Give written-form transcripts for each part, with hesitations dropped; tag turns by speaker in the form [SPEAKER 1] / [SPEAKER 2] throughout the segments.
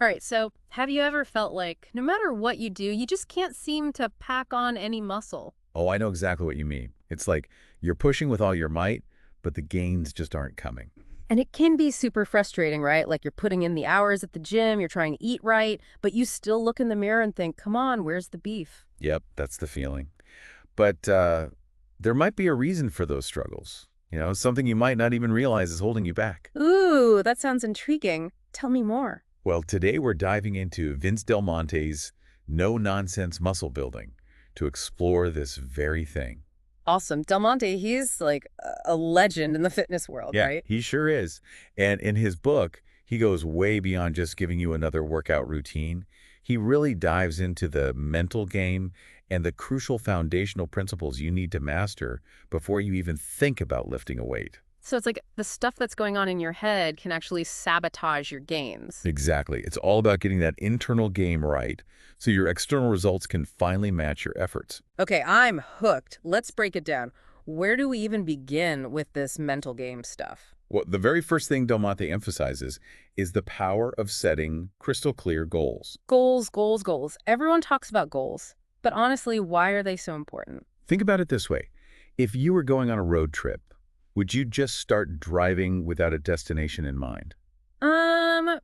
[SPEAKER 1] All right, so have you ever felt like no matter what you do, you just can't seem to pack on any muscle?
[SPEAKER 2] Oh, I know exactly what you mean. It's like you're pushing with all your might, but the gains just aren't coming.
[SPEAKER 1] And it can be super frustrating, right? Like you're putting in the hours at the gym, you're trying to eat right, but you still look in the mirror and think, come on, where's the beef?
[SPEAKER 2] Yep, that's the feeling. But there might be a reason for those struggles. Something you might not even realize is holding you back.
[SPEAKER 1] Ooh, that sounds intriguing. Tell me more.
[SPEAKER 2] Well, today we're diving into Vince DelMonte's no-nonsense muscle building to explore this very thing.
[SPEAKER 1] Awesome. Del Monte, he's like a legend in the fitness world,
[SPEAKER 2] Yeah,
[SPEAKER 1] right?
[SPEAKER 2] he sure is. And in his book, he goes way beyond just giving you another workout routine. He really dives into the mental game and the crucial foundational principles you need to master before you even think about lifting a weight.
[SPEAKER 1] So it's like the stuff that's going on in your head can actually sabotage your gains.
[SPEAKER 2] Exactly. It's all about getting that internal game right so your external results can finally match your efforts.
[SPEAKER 1] Okay, I'm hooked. Let's break it down. Where do we even begin with this mental game stuff?
[SPEAKER 2] Well, the very first thing Del Monte emphasizes is the power of setting crystal clear goals.
[SPEAKER 1] Goals, goals, goals. Everyone talks about goals. But honestly, why are they so important?
[SPEAKER 2] Think about it this way. If you were going on a road trip, would you just start driving without a destination in mind?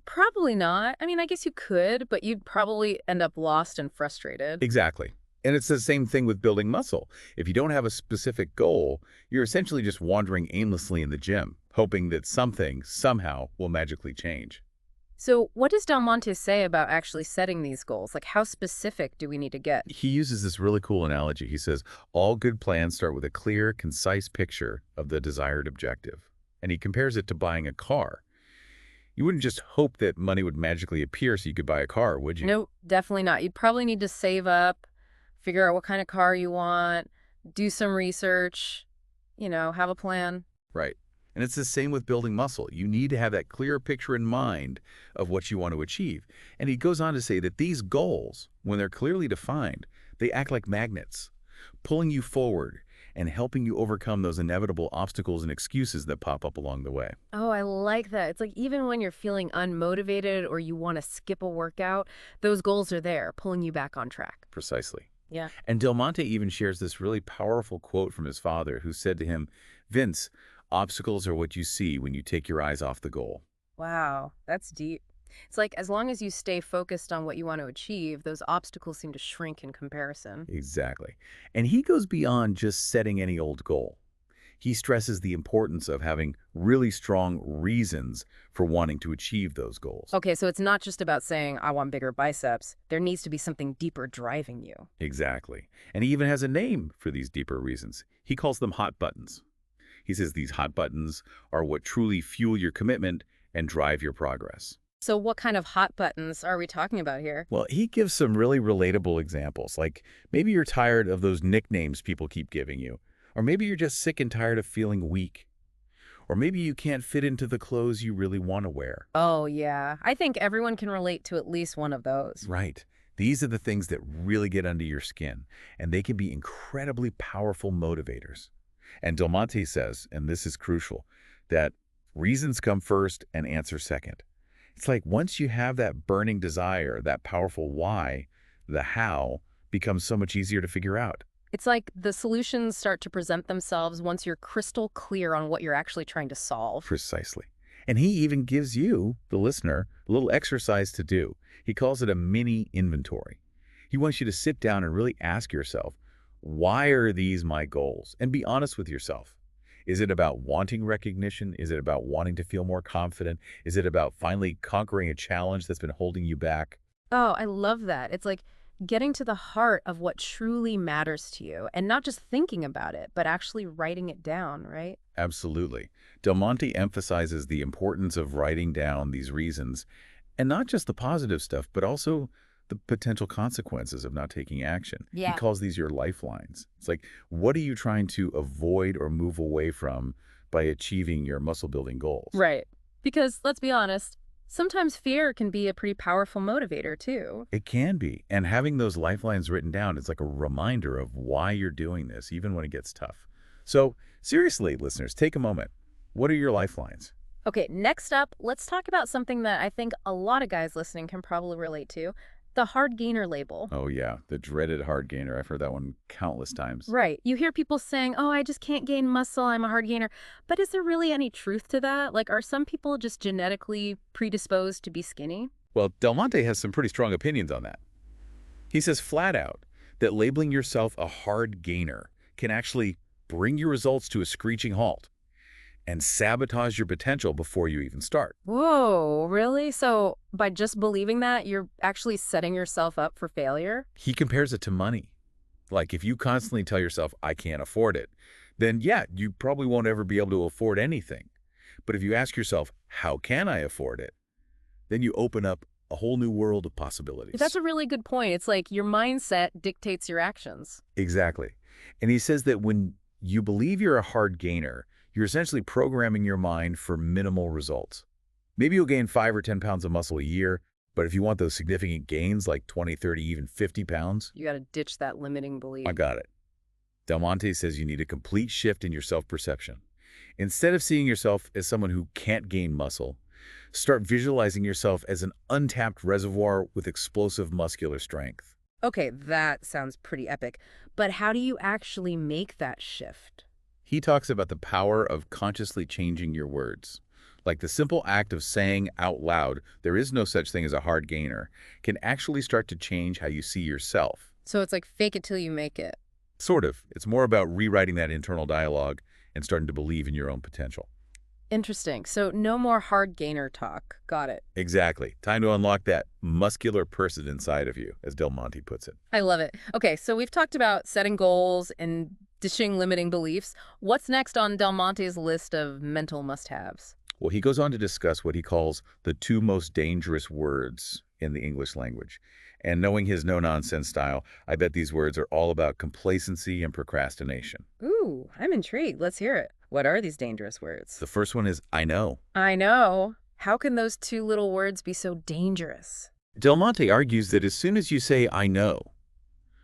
[SPEAKER 1] Probably not. I mean, I guess you could, but you'd probably end up lost and frustrated.
[SPEAKER 2] Exactly. And it's the same thing with building muscle. If you don't have a specific goal, you're essentially just wandering aimlessly in the gym, hoping that something, somehow, will magically change.
[SPEAKER 1] So what does Del Monte say about actually setting these goals? Like, how specific do we need to get?
[SPEAKER 2] He uses this really cool analogy. He says, all good plans start with a clear, concise picture of the desired objective. And he compares it to buying a car. You wouldn't just hope that money would magically appear so you could buy a car, would you?
[SPEAKER 1] No, definitely not. You'd probably need to save up, figure out what kind of car you want, do some research, have a plan.
[SPEAKER 2] Right. And it's the same with building muscle. You need to have that clear picture in mind of what you want to achieve. And he goes on to say that these goals, when they're clearly defined, they act like magnets, pulling you forward and helping you overcome those inevitable obstacles and excuses that pop up along the way.
[SPEAKER 1] Oh, I like that. It's like even when you're feeling unmotivated or you want to skip a workout, those goals are there, pulling you back on track.
[SPEAKER 2] Precisely.
[SPEAKER 1] Yeah.
[SPEAKER 2] And Del Monte even shares this really powerful quote from his father, who said to him, Vince, obstacles are what you see when you take your eyes off the goal.
[SPEAKER 1] Wow, that's deep. It's like as long as you stay focused on what you want to achieve, those obstacles seem to shrink in comparison.
[SPEAKER 2] Exactly. And he goes beyond just setting any old goal. He stresses the importance of having really strong reasons for wanting to achieve those goals.
[SPEAKER 1] Okay, so it's not just about saying, I want bigger biceps. There needs to be something deeper driving you.
[SPEAKER 2] Exactly. And he even has a name for these deeper reasons. He calls them hot buttons. He says these hot buttons are what truly fuel your commitment and drive your progress.
[SPEAKER 1] So what kind of hot buttons are we talking about here?
[SPEAKER 2] Well, he gives some really relatable examples, like maybe you're tired of those nicknames people keep giving you, or maybe you're just sick and tired of feeling weak, or maybe you can't fit into the clothes you really want to wear.
[SPEAKER 1] Oh, yeah. I think everyone can relate to at least one of those.
[SPEAKER 2] Right. These are the things that really get under your skin, and they can be incredibly powerful motivators. And Del Monte says, and this is crucial, that reasons come first and answers second. It's like once you have that burning desire, that powerful why, the how becomes so much easier to figure out.
[SPEAKER 1] It's like the solutions start to present themselves once you're crystal clear on what you're actually trying to solve.
[SPEAKER 2] Precisely. And he even gives you, the listener, a little exercise to do. He calls it a mini inventory. He wants you to sit down and really ask yourself, why are these my goals? And be honest with yourself. Is it about wanting recognition? Is it about wanting to feel more confident? Is it about finally conquering a challenge that's been holding you back?
[SPEAKER 1] Oh, I love that. It's like getting to the heart of what truly matters to you and not just thinking about it, but actually writing it down, right?
[SPEAKER 2] Absolutely. Del Monte emphasizes the importance of writing down these reasons, and not just the positive stuff, but also the potential consequences of not taking action.
[SPEAKER 1] Yeah.
[SPEAKER 2] He calls these your lifelines. It's like, what are you trying to avoid or move away from by achieving your muscle building goals?
[SPEAKER 1] Right. Because let's be honest, sometimes fear can be a pretty powerful motivator too.
[SPEAKER 2] It can be. And having those lifelines written down is like a reminder of why you're doing this, even when it gets tough. So seriously, listeners, take a moment. What are your lifelines?
[SPEAKER 1] Okay, next up, let's talk about something that I think a lot of guys listening can probably relate to, the hard gainer label.
[SPEAKER 2] Oh yeah, the dreaded hard gainer. I've heard that one countless times.
[SPEAKER 1] Right. You hear people saying, oh, I just can't gain muscle, I'm a hard gainer. But is there really any truth to that? Like, are some people just genetically predisposed to be skinny?
[SPEAKER 2] Well, DelMonte has some pretty strong opinions on that. He says flat out that labeling yourself a hard gainer can actually bring your results to a screeching halt and sabotage your potential before you even start.
[SPEAKER 1] Whoa, really? So by just believing that, you're actually setting yourself up for failure?
[SPEAKER 2] He compares it to money. Like if you constantly tell yourself, I can't afford it, then yeah, you probably won't ever be able to afford anything. But if you ask yourself, how can I afford it? Then you open up a whole new world of possibilities.
[SPEAKER 1] That's a really good point. It's like your mindset dictates your actions.
[SPEAKER 2] Exactly. And he says that when you believe you're a hard gainer, you're essentially programming your mind for minimal results. Maybe you'll gain 5 or 10 pounds of muscle a year, but if you want those significant gains like 20, 30, even 50 pounds,
[SPEAKER 1] You got to ditch that limiting belief.
[SPEAKER 2] I got it. DelMonte says you need a complete shift in your self-perception. Instead of seeing yourself as someone who can't gain muscle, start visualizing yourself as an untapped reservoir with explosive muscular strength.
[SPEAKER 1] Okay, that sounds pretty epic. But how do you actually make that shift?
[SPEAKER 2] He talks about the power of consciously changing your words. Like the simple act of saying out loud, there is no such thing as a hard gainer, can actually start to change how you see yourself.
[SPEAKER 1] So it's like fake it till you make it.
[SPEAKER 2] Sort of. It's more about rewriting that internal dialogue and starting to believe in your own potential.
[SPEAKER 1] Interesting. So no more hard gainer talk. Got it.
[SPEAKER 2] Exactly. Time to unlock that muscular person inside of you, as DelMonte puts it.
[SPEAKER 1] I love it. Okay, so we've talked about setting goals and dishing limiting beliefs. What's next on DelMonte's list of mental must-haves?
[SPEAKER 2] Well, he goes on to discuss what he calls the 2 most dangerous words in the English language. And knowing his no-nonsense style, I bet these words are all about complacency and procrastination.
[SPEAKER 1] Ooh, I'm intrigued. Let's hear it. What are these dangerous words?
[SPEAKER 2] The first one is, I know.
[SPEAKER 1] I know. How can those 2 little words be so dangerous?
[SPEAKER 2] DelMonte argues that as soon as you say, I know,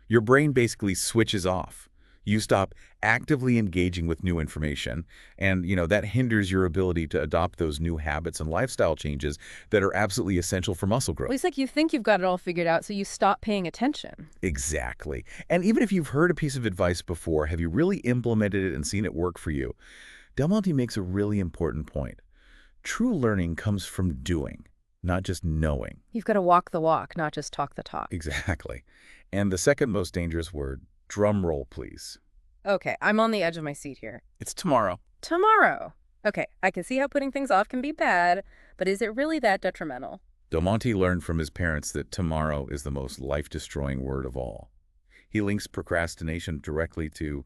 [SPEAKER 2] your brain basically switches off. You stop actively engaging with new information, and, that hinders your ability to adopt those new habits and lifestyle changes that are absolutely essential for muscle growth.
[SPEAKER 1] Well, it's like you think you've got it all figured out, so you stop paying attention.
[SPEAKER 2] Exactly. And even if you've heard a piece of advice before, have you really implemented it and seen it work for you? DelMonte makes a really important point. True learning comes from doing, not just knowing.
[SPEAKER 1] You've got to walk the walk, not just talk the talk.
[SPEAKER 2] Exactly. And the second most dangerous word, drum roll, please.
[SPEAKER 1] Okay, I'm on the edge of my seat here.
[SPEAKER 2] It's tomorrow.
[SPEAKER 1] Tomorrow. Okay, I can see how putting things off can be bad, but is it really that detrimental?
[SPEAKER 2] DelMonte learned from his parents that tomorrow is the most life-destroying word of all. He links procrastination directly to,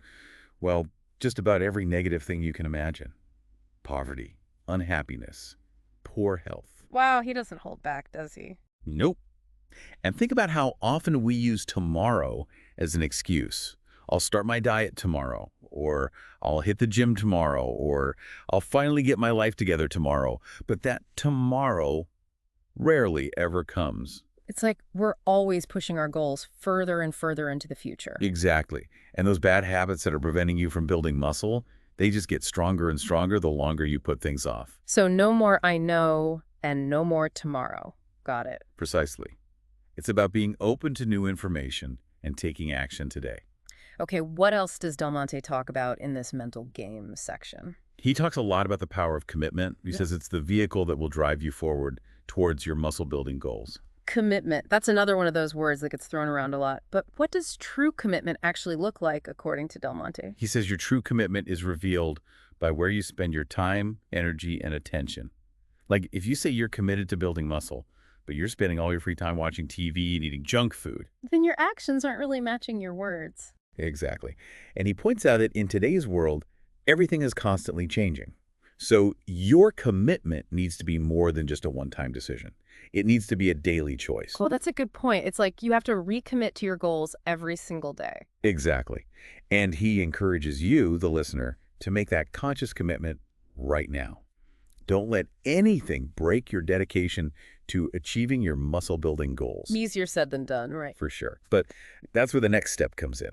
[SPEAKER 2] well, just about every negative thing you can imagine. Poverty, unhappiness, poor health.
[SPEAKER 1] Wow, he doesn't hold back, does he?
[SPEAKER 2] Nope. And think about how often we use tomorrow as an excuse. I'll start my diet tomorrow, or I'll hit the gym tomorrow, or I'll finally get my life together tomorrow. But that tomorrow rarely ever comes.
[SPEAKER 1] It's like we're always pushing our goals further and further into the future.
[SPEAKER 2] Exactly. And those bad habits that are preventing you from building muscle, they just get stronger and stronger the longer you put things off.
[SPEAKER 1] So no more I know and no more tomorrow. Got it.
[SPEAKER 2] Precisely. It's about being open to new information and taking action today.
[SPEAKER 1] Okay, what else does DelMonte talk about in this mental game section?
[SPEAKER 2] He talks a lot about the power of commitment. He says it's the vehicle that will drive you forward towards your muscle building goals.
[SPEAKER 1] Commitment. That's another one of those words that gets thrown around a lot. But what does true commitment actually look like, according to DelMonte?
[SPEAKER 2] He says your true commitment is revealed by where you spend your time, energy, and attention. Like if you say you're committed to building muscle, but you're spending all your free time watching TV and eating junk food.
[SPEAKER 1] Then your actions aren't really matching your words.
[SPEAKER 2] Exactly. And he points out that in today's world, everything is constantly changing. So your commitment needs to be more than just a one-time decision. It needs to be a daily choice.
[SPEAKER 1] Well, that's a good point. It's like you have to recommit to your goals every single day.
[SPEAKER 2] Exactly. And he encourages you, the listener, to make that conscious commitment right now. Don't let anything break your dedication to achieving your muscle building goals.
[SPEAKER 1] Easier said than done, right?
[SPEAKER 2] For sure. But that's where the next step comes in.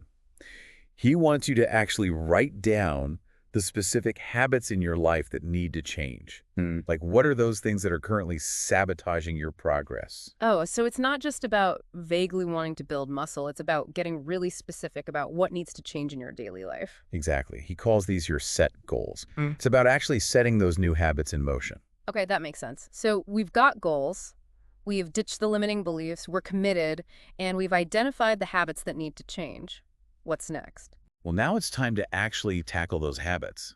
[SPEAKER 2] He wants you to actually write down the specific habits in your life that need to change. Like, what are those things that are currently sabotaging your progress?
[SPEAKER 1] Oh, so it's not just about vaguely wanting to build muscle. It's about getting really specific about what needs to change in your daily life.
[SPEAKER 2] Exactly. He calls these your set goals. It's about actually setting those new habits in motion.
[SPEAKER 1] Okay, that makes sense. So we've got goals, we've ditched the limiting beliefs, we're committed, and we've identified the habits that need to change. What's next?
[SPEAKER 2] Well, now it's time to actually tackle those habits.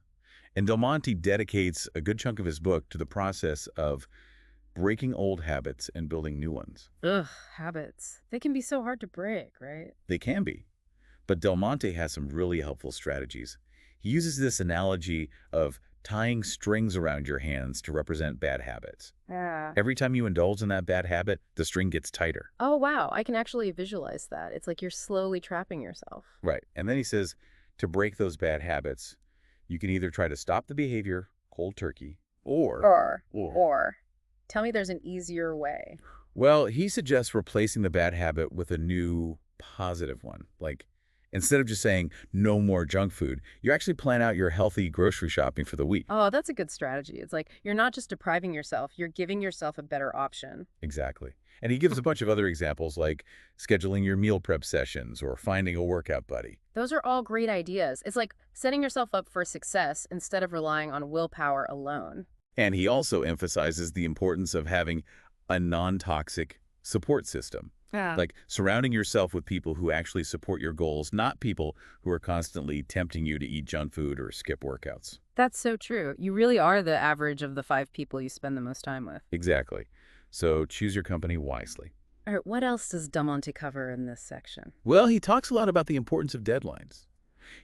[SPEAKER 2] And DelMonte dedicates a good chunk of his book to the process of breaking old habits and building new ones.
[SPEAKER 1] Ugh, habits. They can be so hard to break, right?
[SPEAKER 2] They can be. But DelMonte has some really helpful strategies. He uses this analogy of tying strings around your hands to represent bad habits.
[SPEAKER 1] Yeah.
[SPEAKER 2] Every time you indulge in that bad habit, the string gets tighter.
[SPEAKER 1] Oh, wow. I can actually visualize that. It's like you're slowly trapping yourself.
[SPEAKER 2] Right. And then he says, to break those bad habits, you can either try to stop the behavior, cold turkey, or
[SPEAKER 1] Tell me there's an easier way.
[SPEAKER 2] well, he suggests replacing the bad habit with a new positive one. Like, instead of just saying no more junk food, you actually plan out your healthy grocery shopping for the week.
[SPEAKER 1] Oh, that's a good strategy. It's like you're not just depriving yourself, you're giving yourself a better option.
[SPEAKER 2] Exactly. And he gives a bunch of other examples like scheduling your meal prep sessions or finding a workout buddy.
[SPEAKER 1] Those are all great ideas. It's like setting yourself up for success instead of relying on willpower alone.
[SPEAKER 2] And he also emphasizes the importance of having a non-toxic support system.
[SPEAKER 1] Yeah.
[SPEAKER 2] Like surrounding yourself with people who actually support your goals, not people who are constantly tempting you to eat junk food or skip workouts.
[SPEAKER 1] That's so true. You really are the average of the 5 people you spend the most time with.
[SPEAKER 2] Exactly. So choose your company wisely.
[SPEAKER 1] All right, what else does DelMonte cover in this section?
[SPEAKER 2] Well, he talks a lot about the importance of deadlines.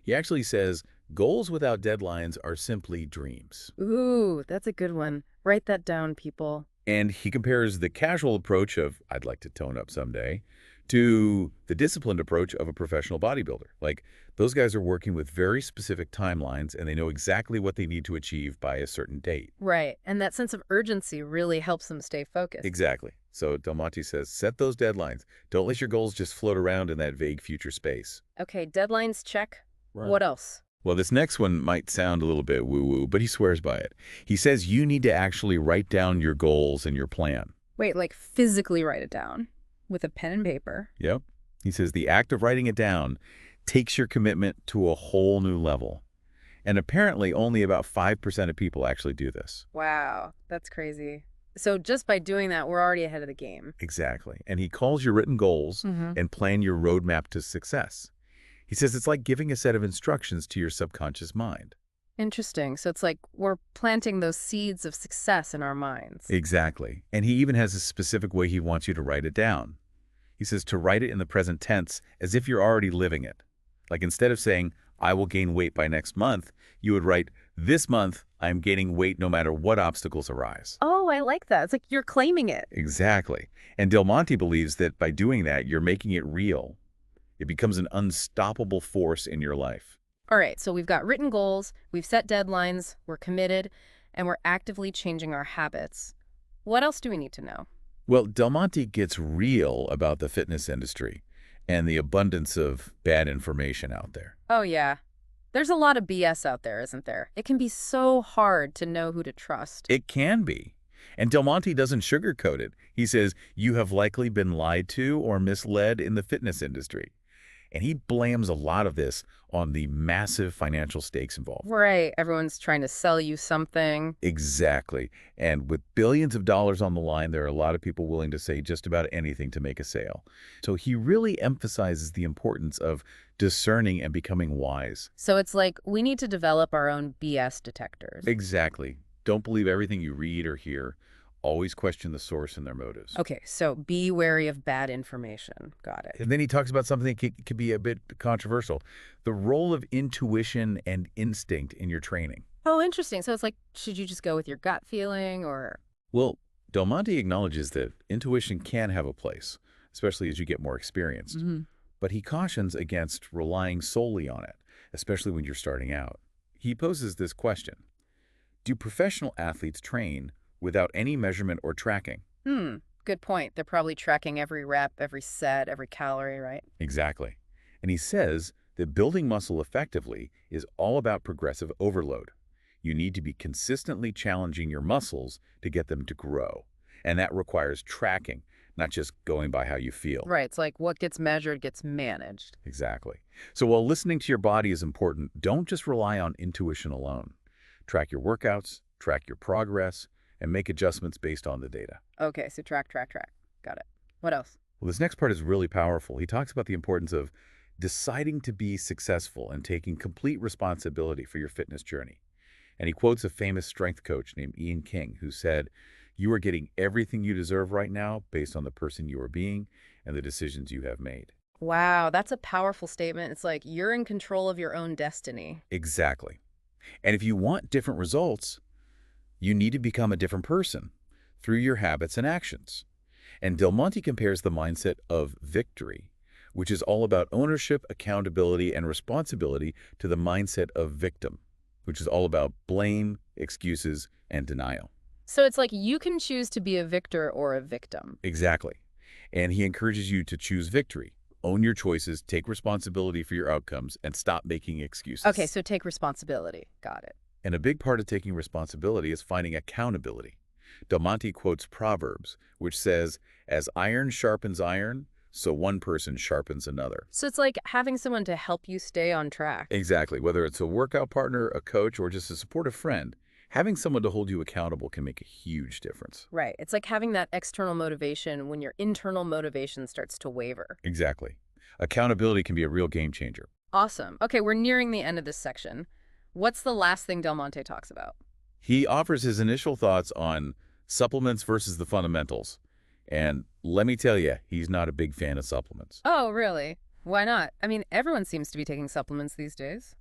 [SPEAKER 2] He actually says goals without deadlines are simply dreams.
[SPEAKER 1] Ooh, that's a good one. Write that down, people.
[SPEAKER 2] And he compares the casual approach of, I'd like to tone up someday, to the disciplined approach of a professional bodybuilder. Like, those guys are working with very specific timelines, and they know exactly what they need to achieve by a certain date.
[SPEAKER 1] Right, and that sense of urgency really helps them stay focused.
[SPEAKER 2] Exactly. So DelMonte says, set those deadlines. Don't let your goals just float around in that vague future space.
[SPEAKER 1] Okay, deadlines, check.
[SPEAKER 2] Right.
[SPEAKER 1] What else?
[SPEAKER 2] Well, this next one might sound a little bit woo-woo, but he swears by it. He says you need to actually write down your goals and your plan.
[SPEAKER 1] Wait, like physically write it down with a pen and paper?
[SPEAKER 2] Yep. He says the act of writing it down takes your commitment to a whole new level. And apparently only about 5% of people actually do this.
[SPEAKER 1] Wow, that's crazy. So just by doing that, we're already ahead of the game.
[SPEAKER 2] Exactly. And he calls your written goals and plan your roadmap to success. He says it's like giving a set of instructions to your subconscious mind.
[SPEAKER 1] Interesting. So it's like we're planting those seeds of success in our minds.
[SPEAKER 2] Exactly. And he even has a specific way he wants you to write it down. He says to write it in the present tense as if you're already living it. Like instead of saying, I will gain weight by next month, you would write, this month, I'm gaining weight no matter what obstacles arise.
[SPEAKER 1] Oh, I like that. It's like you're claiming it.
[SPEAKER 2] Exactly. And DelMonte believes that by doing that, you're making it real. It becomes an unstoppable force in your life.
[SPEAKER 1] All right, so we've got written goals, we've set deadlines, we're committed, and we're actively changing our habits. What else do we need to know?
[SPEAKER 2] Well, DelMonte gets real about the fitness industry and the abundance of bad information out there.
[SPEAKER 1] Oh, yeah. There's a lot of BS out there, isn't there? It can be so hard to know who to trust.
[SPEAKER 2] It can be. And DelMonte doesn't sugarcoat it. He says, you have likely been lied to or misled in the fitness industry. And he blames a lot of this on the massive financial stakes involved.
[SPEAKER 1] Right. Everyone's trying to sell you something.
[SPEAKER 2] Exactly. And with billions of dollars on the line, there are a lot of people willing to say just about anything to make a sale. So he really emphasizes the importance of discerning and becoming wise.
[SPEAKER 1] So it's like we need to develop our own BS detectors.
[SPEAKER 2] Exactly. Don't believe everything you read or hear. Always question the source and their motives.
[SPEAKER 1] Okay, so be wary of bad information. Got it.
[SPEAKER 2] And then he talks about something that could be a bit controversial, the role of intuition and instinct in your training.
[SPEAKER 1] Oh, interesting. So it's like, should you just go with your gut feeling or?
[SPEAKER 2] Well, DelMonte acknowledges that intuition can have a place, especially as you get more experienced. But he cautions against relying solely on it, especially when you're starting out. He poses this question: do professional athletes train without any measurement or tracking?
[SPEAKER 1] Good point. They're probably tracking every rep, every set, every calorie, right?
[SPEAKER 2] Exactly. And he says that building muscle effectively is all about progressive overload. You need to be consistently challenging your muscles to get them to grow. And that requires tracking, not just going by how you feel.
[SPEAKER 1] Right. It's like what gets measured gets managed.
[SPEAKER 2] Exactly. So while listening to your body is important, don't just rely on intuition alone. Track your workouts, track your progress, and make adjustments based on the data.
[SPEAKER 1] Okay, so track. Got it. What else?
[SPEAKER 2] Well, this next part is really powerful. He talks about the importance of deciding to be successful and taking complete responsibility for your fitness journey. And he quotes a famous strength coach named Ian King, who said, "You are getting everything you deserve right now based on the person you are being and the decisions you have made."
[SPEAKER 1] Wow, that's a powerful statement. It's like you're in control of your own destiny.
[SPEAKER 2] Exactly. And if you want different results, you need to become a different person through your habits and actions. And DelMonte compares the mindset of victory, which is all about ownership, accountability, and responsibility, to the mindset of victim, which is all about blame, excuses, and denial.
[SPEAKER 1] So it's like you can choose to be a victor or a victim.
[SPEAKER 2] Exactly. And he encourages you to choose victory. Own your choices, take responsibility for your outcomes, and stop making excuses.
[SPEAKER 1] Okay, so take responsibility. Got it.
[SPEAKER 2] And a big part of taking responsibility is finding accountability. DelMonte quotes Proverbs, which says, "As iron sharpens iron, so one person sharpens another."
[SPEAKER 1] So it's like having someone to help you stay on track.
[SPEAKER 2] Exactly. Whether it's a workout partner, a coach, or just a supportive friend, having someone to hold you accountable can make a huge difference.
[SPEAKER 1] Right. It's like having that external motivation when your internal motivation starts to waver.
[SPEAKER 2] Exactly. Accountability can be a real game changer.
[SPEAKER 1] Awesome. Okay, we're nearing the end of this section. What's the last thing DelMonte talks about?
[SPEAKER 2] He offers his initial thoughts on supplements versus the fundamentals. And let me tell you, he's not a big fan of supplements.
[SPEAKER 1] Oh, really? Why not? I mean, everyone seems to be taking supplements these days.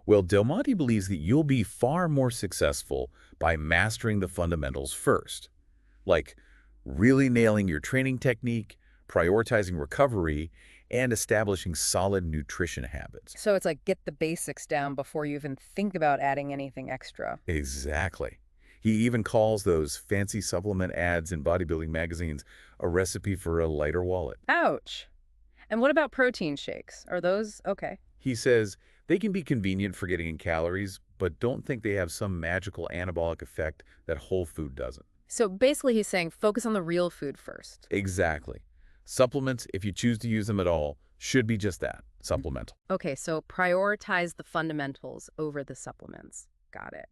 [SPEAKER 2] Well, DelMonte believes that you'll be far more successful by mastering the fundamentals first, like really nailing your training technique, prioritizing recovery, and establishing solid nutrition habits.
[SPEAKER 1] So it's like get the basics down before you even think about adding anything extra.
[SPEAKER 2] Exactly. He even calls those fancy supplement ads in bodybuilding magazines a recipe for a lighter wallet.
[SPEAKER 1] Ouch. And what about protein shakes? Are those okay?
[SPEAKER 2] He says they can be convenient for getting in calories, but don't think they have some magical anabolic effect that whole food doesn't.
[SPEAKER 1] So basically he's saying focus on the real food first.
[SPEAKER 2] Exactly. Supplements, if you choose to use them at all, should be just that, supplemental.
[SPEAKER 1] Okay, so prioritize the fundamentals over the supplements. Got it.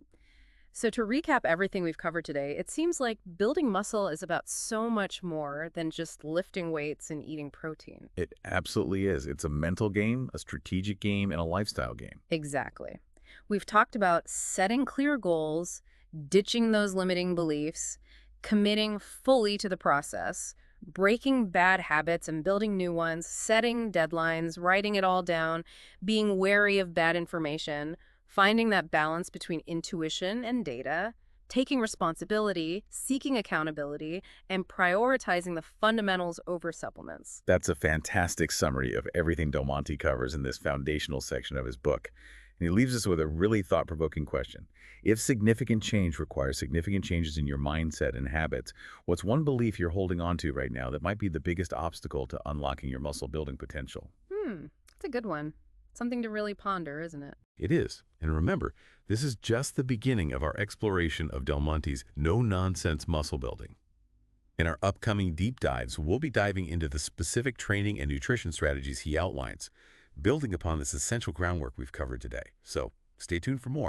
[SPEAKER 1] So to recap everything we've covered today, it seems like building muscle is about so much more than just lifting weights and eating protein.
[SPEAKER 2] It absolutely is. It's a mental game, a strategic game, and a lifestyle game.
[SPEAKER 1] Exactly. We've talked about setting clear goals, ditching those limiting beliefs, committing fully to the process, breaking bad habits and building new ones, setting deadlines, writing it all down, being wary of bad information, finding that balance between intuition and data, taking responsibility, seeking accountability, and prioritizing the fundamentals over supplements.
[SPEAKER 2] That's a fantastic summary of everything DelMonte covers in this foundational section of his book. And he leaves us with a really thought-provoking question. If significant change requires significant changes in your mindset and habits, what's one belief you're holding on to right now that might be the biggest obstacle to unlocking your muscle building potential?
[SPEAKER 1] That's a good one. Something to really ponder, isn't it?
[SPEAKER 2] It is. And remember, this is just the beginning of our exploration of DelMonte's no-nonsense muscle building. In our upcoming deep dives, we'll be diving into the specific training and nutrition strategies he outlines, building upon this essential groundwork we've covered today. So stay tuned for more.